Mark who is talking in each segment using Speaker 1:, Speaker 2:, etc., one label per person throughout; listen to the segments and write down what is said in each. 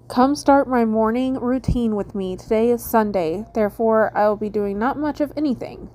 Speaker 1: Come start my morning routine with me. Today is Sunday, therefore, I will be doing not much of anything.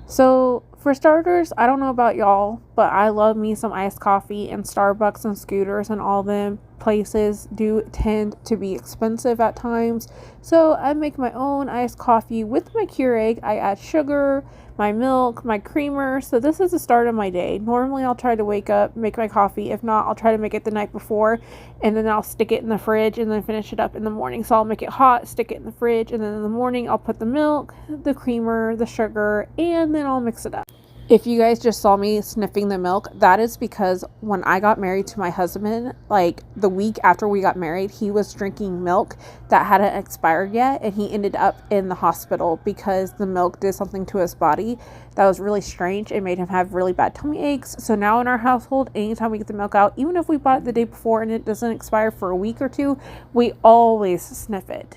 Speaker 1: So, for starters, I don't know about y'all, but I love me some iced coffee, and Starbucks and Scooters and all them places do tend to be expensive at times. So, I make my own iced coffee with my Keurig. I add sugar, my milk, my creamer. So, this is the start of my day. Normally, I'll try to wake up, make my coffee. If not, I'll try to make it the night before, and then I'll stick it in the fridge and then finish it up in the morning. So, I'll make it hot, stick it in the fridge, and then in the morning, I'll put the milk, the creamer, the sugar, and then I'll mix it up. If you guys just saw me sniffing the milk, that is because when I got married to my husband, like the week after we got married, he was drinking milk that hadn't expired yet, and he ended up in the hospital because the milk did something to his body that was really strange. It made him have really bad tummy aches. So now in our household, anytime we get the milk out, even if we bought it the day before and it doesn't expire for a week or two, we always sniff it.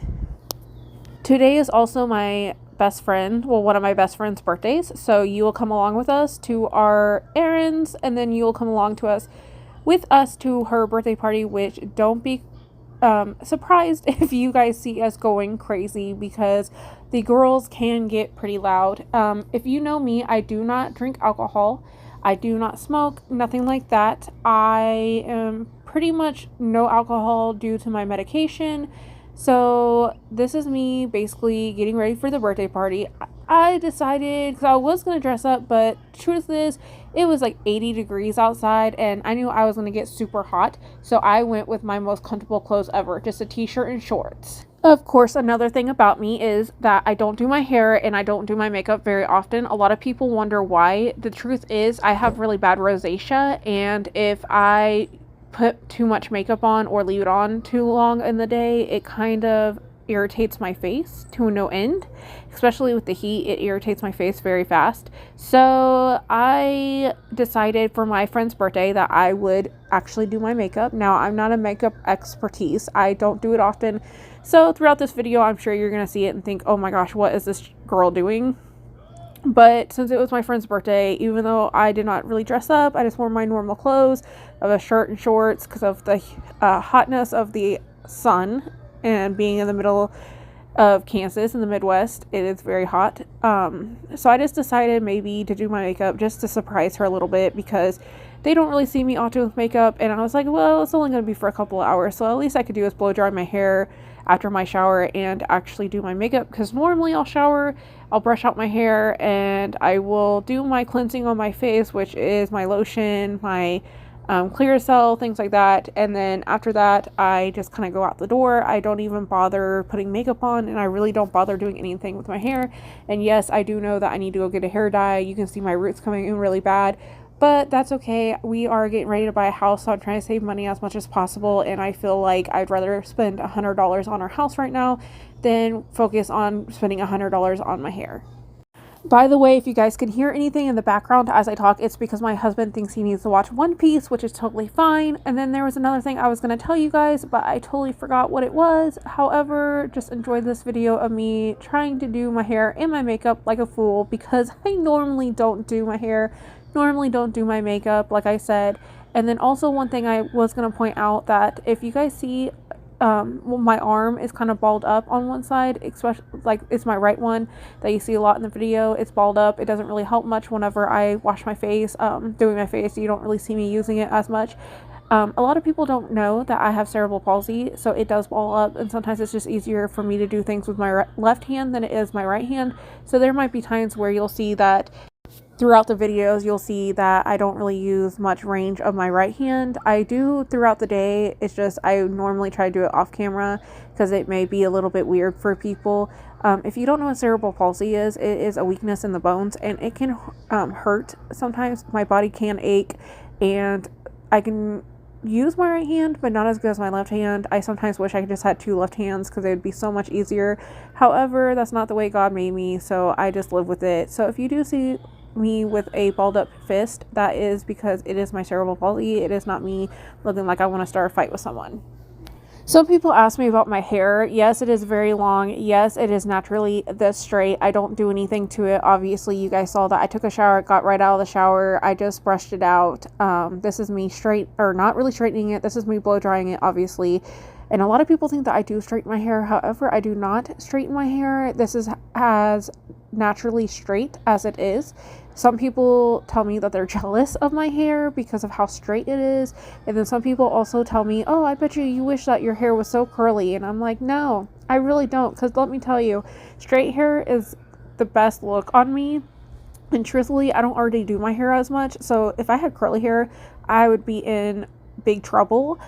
Speaker 1: Today is also my best friend, well, one of my best friend's birthdays. So you will come along with us to our errands, and then you will come along to us with us to her birthday party, which don't be surprised if you guys see us going crazy because the girls can get pretty loud. If you know me, I do not drink alcohol. I do not smoke, nothing like that. I am pretty much no alcohol due to my medication. So this is me basically getting ready for the birthday party. I decided, because I was going to dress up, but truth is, it was like 80 degrees outside, and I knew I was going to get super hot. So I went with my most comfortable clothes ever, just a t-shirt and shorts. Of course, another thing about me is that I don't do my hair and I don't do my makeup very often. A lot of people wonder why. The truth is, I have really bad rosacea, and if I put too much makeup on or leave it on too long in the day, it kind of irritates my face to no end. Especially with the heat, it irritates my face very fast. So I decided for my friend's birthday that I would actually do my makeup. Now, I'm not a makeup expertise. I don't do it often. So throughout this video, I'm sure you're going to see it and think, oh my gosh, what is this girl doing? But since it was my friend's birthday, even though I did not really dress up, I just wore my normal clothes of a shirt and shorts because of the hotness of the sun and being in the middle of Kansas in the Midwest. It is very hot. So I just decided maybe to do my makeup just to surprise her a little bit because they don't really see me often with makeup. And I was like, well, it's only going to be for a couple of hours. So at least I could do is blow dry my hair after my shower and actually do my makeup, because normally I'll shower, I'll brush out my hair, and I will do my cleansing on my face, which is my lotion, my Clearasil, things like that. And then after that, I just kind of go out the door. I don't even bother putting makeup on, and I really don't bother doing anything with my hair. And yes, I do know that I need to go get a hair dye. You can see my roots coming in really bad, but that's okay. We are getting ready to buy a house, so I'm trying to save money as much as possible, and I feel like I'd rather spend $100 on our house right now than focus on spending $100 on my hair. By the way, if you guys can hear anything in the background as I talk, it's because my husband thinks he needs to watch One Piece, which is totally fine. And then there was another thing I was going to tell you guys, but I totally forgot what it was. However, just enjoy this video of me trying to do my hair and my makeup like a fool, because I normally don't do my hair, normally don't do my makeup, like I said. And then also one thing I was going to point out, that if you guys see well, my arm is kind of balled up on one side, especially like it's my right one that you see a lot in the video. It's balled up. It doesn't really help much whenever I wash my face, doing my face. You don't really see me using it as much. A lot of people don't know that I have cerebral palsy, so it does ball up, and sometimes it's just easier for me to do things with my left hand than it is my right hand. So there might be times where you'll see that throughout the videos, you'll see that I don't really use much range of my right hand. I do throughout the day. It's just I normally try to do it off camera because it may be a little bit weird for people. If you don't know what cerebral palsy is, it is a weakness in the bones, and it can hurt sometimes. My body can ache, and I can use my right hand, but not as good as my left hand. I sometimes wish I just had two left hands because it would be so much easier. However, that's not the way God made me, so I just live with it. So if you do see me with a balled up fist, that is because it is my cerebral palsy. It is not me looking like I want to start a fight with someone. Some people ask me about my hair. Yes, it is very long. Yes, it is naturally this straight. I don't do anything to it. Obviously, you guys saw that I took a shower, got right out of the shower. I just brushed it out. This is me straight, or not really straightening it. This is me blow drying it, obviously. And a lot of people think that I do straighten my hair. However, I do not straighten my hair. This is as naturally straight as it is. Some people tell me that they're jealous of my hair because of how straight it is. And then some people also tell me, oh, I bet you wish that your hair was so curly. And I'm like, no, I really don't. Because let me tell you, straight hair is the best look on me. And truthfully, I don't already do my hair as much. So if I had curly hair, I would be in big trouble.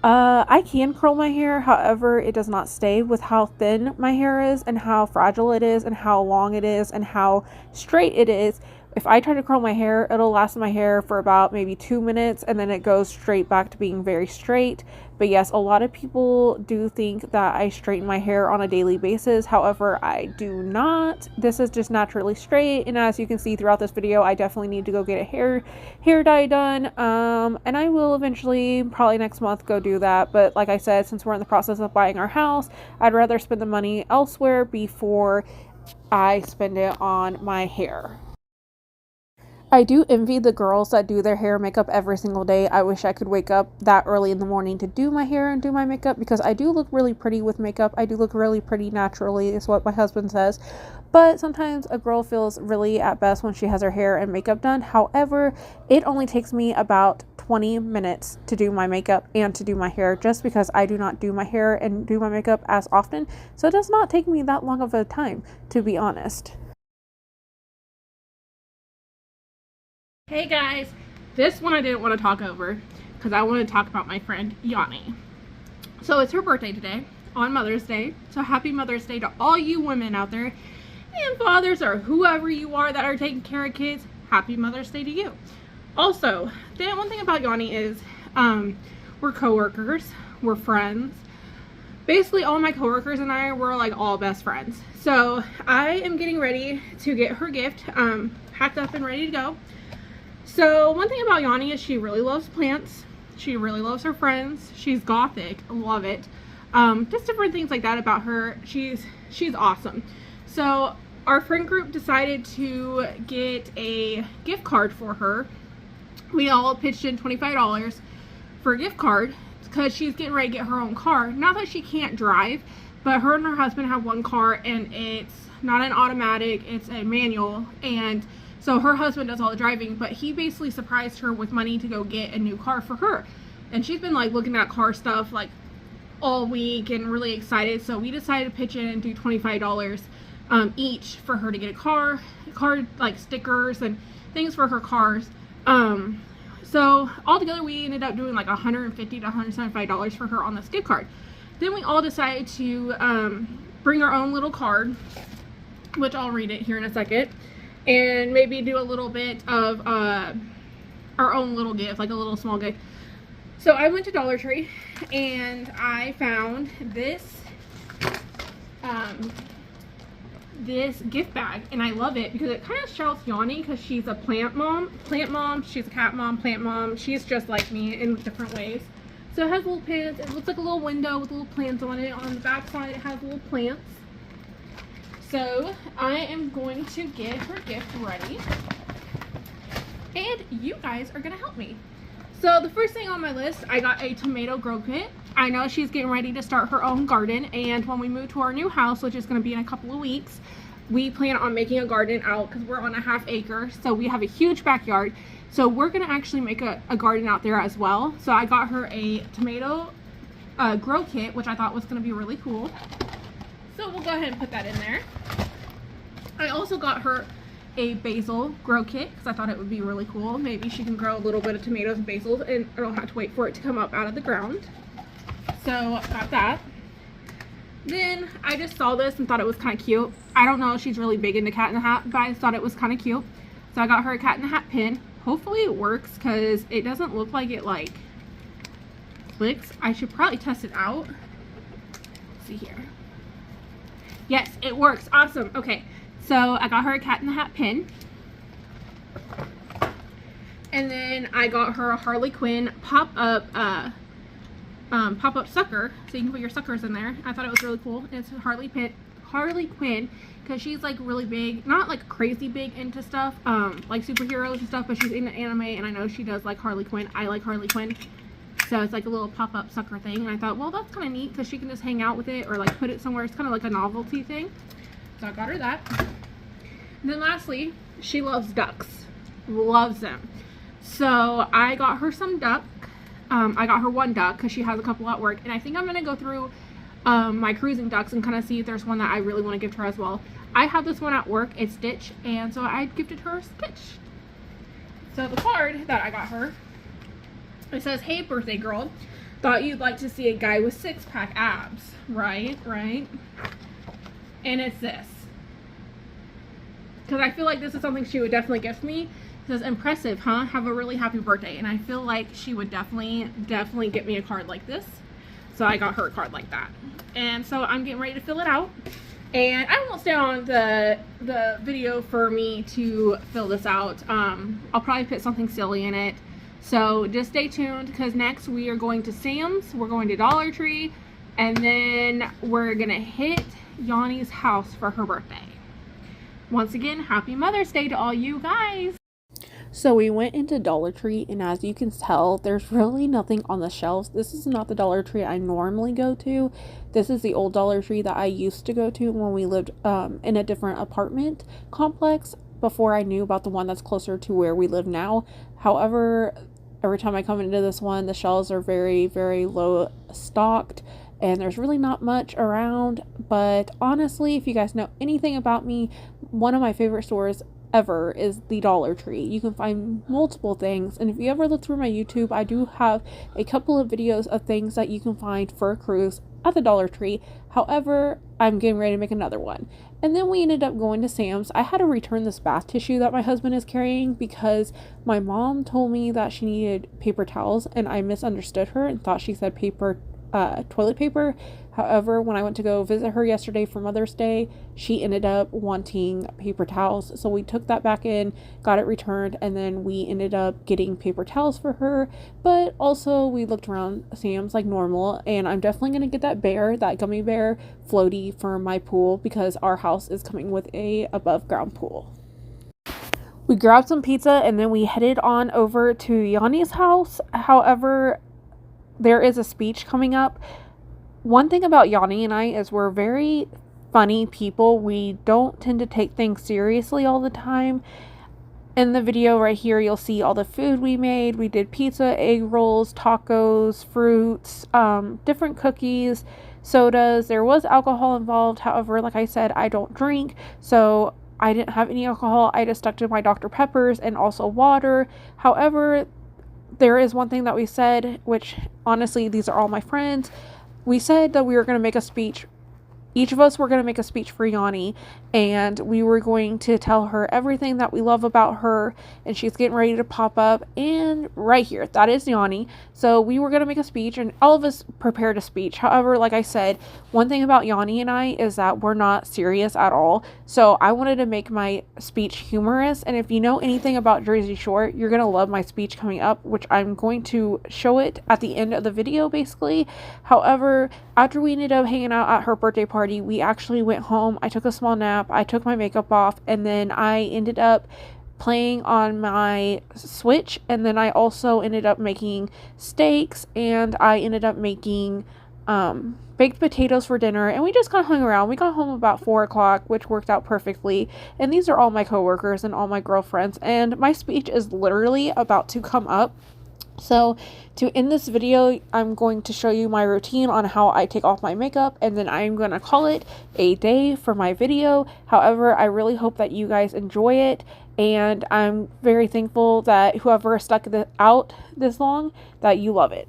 Speaker 1: I can curl my hair, however, it does not stay with how thin my hair is and how fragile it is and how long it is and how straight it is. If I try to curl my hair, it'll last in my hair for about maybe 2 minutes and then it goes straight back to being very straight. But yes, a lot of people do think that I straighten my hair on a daily basis. However, I do not. This is just naturally straight. And as you can see throughout this video, I definitely need to go get a hair dye done. And I will eventually, probably next month, go do that. But like I said, since we're in the process of buying our house, I'd rather spend the money elsewhere before I spend it on my hair. I do envy the girls that do their hair and makeup every single day. I wish I could wake up that early in the morning to do my hair and do my makeup, because I do look really pretty with makeup. I do look really pretty naturally, is what my husband says. But sometimes a girl feels really at best when she has her hair and makeup done. However, it only takes me about 20 minutes to do my makeup and to do my hair, just because I do not do my hair and do my makeup as often. So it does not take me that long of a time, to be honest.
Speaker 2: Hey guys, this one I didn't want to talk over because I wanted to talk about my friend Yanni. So it's her birthday today on Mother's Day. So happy Mother's Day to all you women out there and fathers or whoever you are that are taking care of kids. Happy Mother's Day to you. Also, the one thing about Yanni is we're coworkers, we're friends. Basically all my coworkers and I were like all best friends. So I am getting ready to get her gift packed up and ready to go. So one thing about Yanni is she really loves plants. She really loves her friends. She's gothic. Love it. Just different things like that about her. She's awesome. So our friend group decided to get a gift card for her. We all pitched in $25 for a gift card because she's getting ready to get her own car. Not that she can't drive, but her and her husband have one car and it's not an automatic, it's a manual, and so her husband does all the driving, but he basically surprised her with money to go get a new car for her. And she's been like looking at car stuff like all week and really excited. So we decided to pitch in and do $25 each for her to get a car like stickers and things for her cars. So altogether we ended up doing like $150 to $175 for her on this gift card. Then we all decided to bring our own little card, which I'll read it here in a second. And maybe do a little bit of our own little gift, like a little small gift. So I went to Dollar Tree and I found this this gift bag, and I love it because it kind of shows Yanni because she's a plant mom, she's a cat mom, plant mom. She's just like me in different ways. So it has little plants. It looks like a little window with little plants on it. On the back side it has little plants. So I am going to get her gift ready and you guys are gonna help me. So the first thing on my list, I got a tomato grow kit. I know she's getting ready to start her own garden, and when we move to our new house, which is going to be in a couple of weeks, we plan on making a garden out because we're on a ½ acre, so we have a huge backyard. So we're going to actually make a garden out there as well. So I got her a tomato grow kit, which I thought was going to be really cool. So we'll go ahead and put that in there. I also got her a basil grow kit because I thought it would be really cool. Maybe she can grow a little bit of tomatoes and basils and I don't have to wait for it to come up out of the ground. So got that. Then I just saw this and thought it was kind of cute. I don't know if she's really big into Cat in the Hat, but I just thought it was kind of cute. So I got her a Cat in the Hat pin. Hopefully it works because it doesn't look like it like clicks. I should probably test it out. Let's see here. Yes, it works. Awesome. Okay. So I got her a Cat in the Hat pin. And then I got her a Harley Quinn pop-up sucker, so you can put your suckers in there. I thought it was really cool. And it's Harley Quinn because she's like really big, not like crazy big into stuff, like superheroes and stuff, but she's into anime, and I know she does like Harley Quinn. I like Harley Quinn. So it's like a little pop-up sucker thing. And I thought, well, that's kind of neat because she can just hang out with it or like put it somewhere. It's kind of like a novelty thing. So I got her that. And then lastly, she loves ducks. Loves them. So I got her some duck. I got her one duck because she has a couple at work. And I think I'm going to go through my cruising ducks and kind of see if there's one that I really want to give to her as well. I have this one at work. It's Stitch. And so I gifted her Stitch. So the card that I got her, it says, "Hey birthday girl, thought you'd like to see a guy with six-pack abs." Right. And it's this. Because I feel like this is something she would definitely gift me. It says, "Impressive, huh? Have a really happy birthday." And I feel like she would definitely get me a card like this. So I got her a card like that. And so I'm getting ready to fill it out. And I won't stay on the video for me to fill this out. I'll probably put something silly in it. So just stay tuned because next we are going to Sam's. We're going to Dollar Tree. And then we're going to hit Yanni's house for her birthday. Once again, happy Mother's Day to all you guys.
Speaker 1: So we went into Dollar Tree, and as you can tell, there's really nothing on the shelves. This is not the Dollar Tree I normally go to. This is the old Dollar Tree that I used to go to when we lived in a different apartment complex before I knew about the one that's closer to where we live now. However, every time I come into this one, the shelves are very, very low stocked. And there's really not much around. But honestly, if you guys know anything about me, one of my favorite stores ever is the Dollar Tree. You can find multiple things, and if you ever look through my YouTube, I do have a couple of videos of things that you can find for a cruise at the Dollar Tree. However, I'm getting ready to make another one. And then we ended up going to Sam's. I had to return this bath tissue that my husband is carrying because my mom told me that she needed paper towels, and I misunderstood her and thought she said toilet paper. However, when I went to go visit her yesterday for Mother's Day, she ended up wanting paper towels. So we took that back in, got it returned, and then we ended up getting paper towels for her. But also we looked around Sam's like normal, and I'm definitely going to get that gummy bear floaty for my pool because our house is coming with a above ground pool. We grabbed some pizza and then we headed on over to Yanni's house. However, there is a speech coming up. One thing about Yanni and I is we're very funny people. We don't tend to take things seriously all the time. In the video right here, you'll see all the food we made. We did pizza, egg rolls, tacos, fruits, different cookies, sodas. There was alcohol involved. However, like I said, I don't drink, so I didn't have any alcohol. I just stuck to my Dr. Peppers and also water. However, there is one thing that we said, which honestly, these are all my friends. We said that we were going to make a speech. Each of us were going to make a speech for Yanni, and we were going to tell her everything that we love about her, and she's getting ready to pop up, and right here, that is Yanni. So we were going to make a speech, and all of us prepared a speech. However, like I said, one thing about Yanni and I is that we're not serious at all, so I wanted to make my speech humorous, and if you know anything about Jersey Shore, you're going to love my speech coming up, which I'm going to show it at the end of the video, basically. However, after we ended up hanging out at her birthday party, we actually went home. I took a small nap. I took my makeup off, and then I ended up playing on my Switch, and then I also ended up making steaks, and I ended up making baked potatoes for dinner, and we just kind of hung around. We got home about 4 o'clock, which worked out perfectly, and these are all my coworkers and all my girlfriends, and my speech is literally about to come up. So to end this video, I'm going to show you my routine on how I take off my makeup, and then I'm going to call it a day for my video. However, I really hope that you guys enjoy it, and I'm very thankful that whoever stuck out this long, that you love it.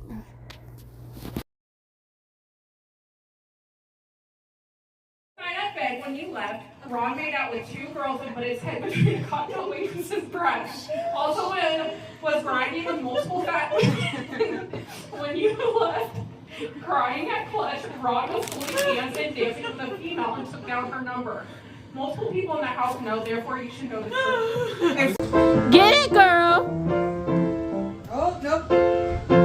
Speaker 2: When you left, Ron made out with 2 girls and put his head between a cocktail waitress's breast. Also, was grinding with multiple fat women. When you left, crying at Clutch, Ron was fully dancing with a female and took down her number. Multiple people in the house know, therefore you should know the truth.
Speaker 1: Get it, girl!
Speaker 3: Oh, nope.